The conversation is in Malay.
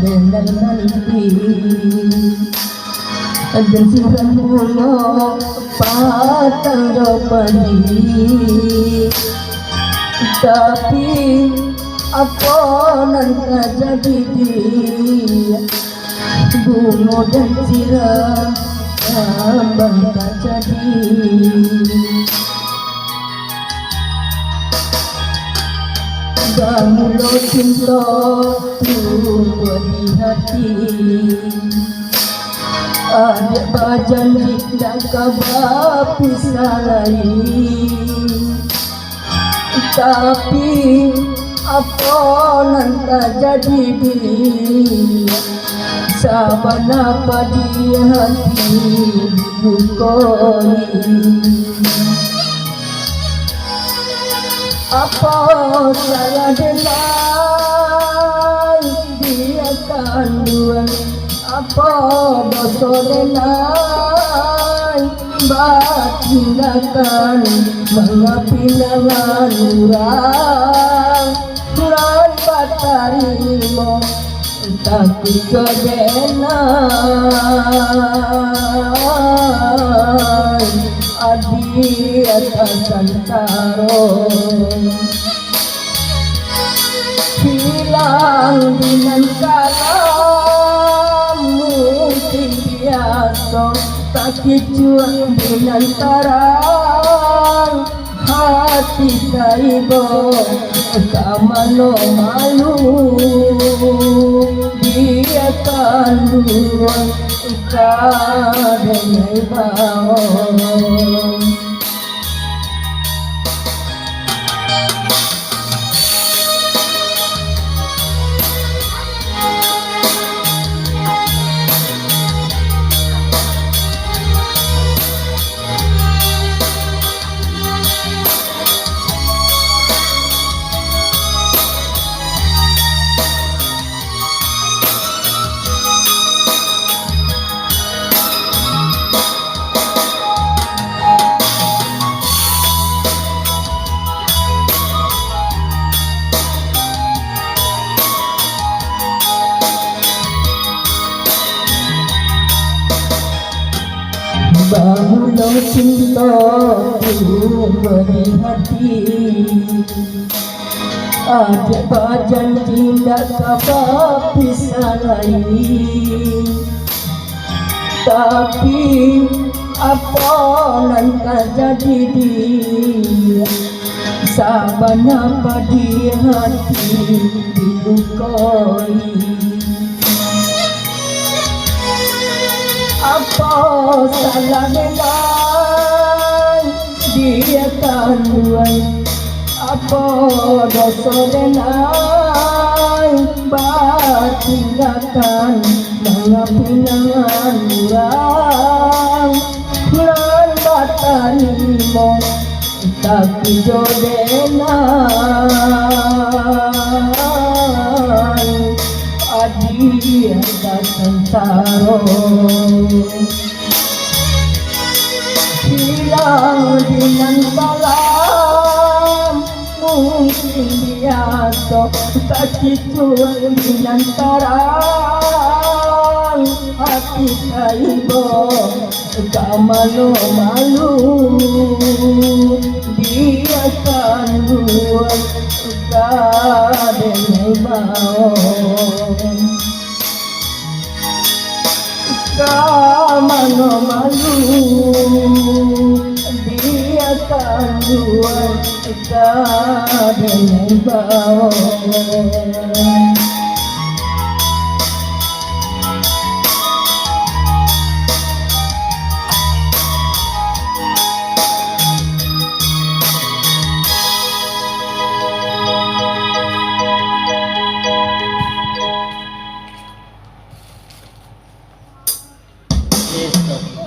dengan nanti dan sudah mulai patang dapati tapi apa nanti jadi dia bunga dan siram tambang tak jadi Bamulo cinta tumbuh di hati Adik berjanji tak kabar pisah lain Tapi apa nanti jadi dia Saban apa di hati dibukoni Apa salah denai dia kandungan Apa dosa denai batindakan Mengapinangan orang Turan batarimo Tapi kedenai Adi atas santaro hilang dengan kalam mungkin biasa sakit juang dengan tarang hati taibo kamano malu dia kandungan kadenai bau Bamulo cinta tumbuh di hati Adik berjanji tak kabar pisah lain Tapi apa nanti jadi dia Saban apa di hati dilukoi Apa salah denai dia kandungan Apa dosa denai batindakan Mengapinangan orang Nan batanimo Tapi jodenai Adi atas santaro hilang dengan balam mungkin biasa sakit jual dengan tarang hati taibo kamano malu dia kandungan kadenai bau kamano malu dia kandungan kadenai bau Yes,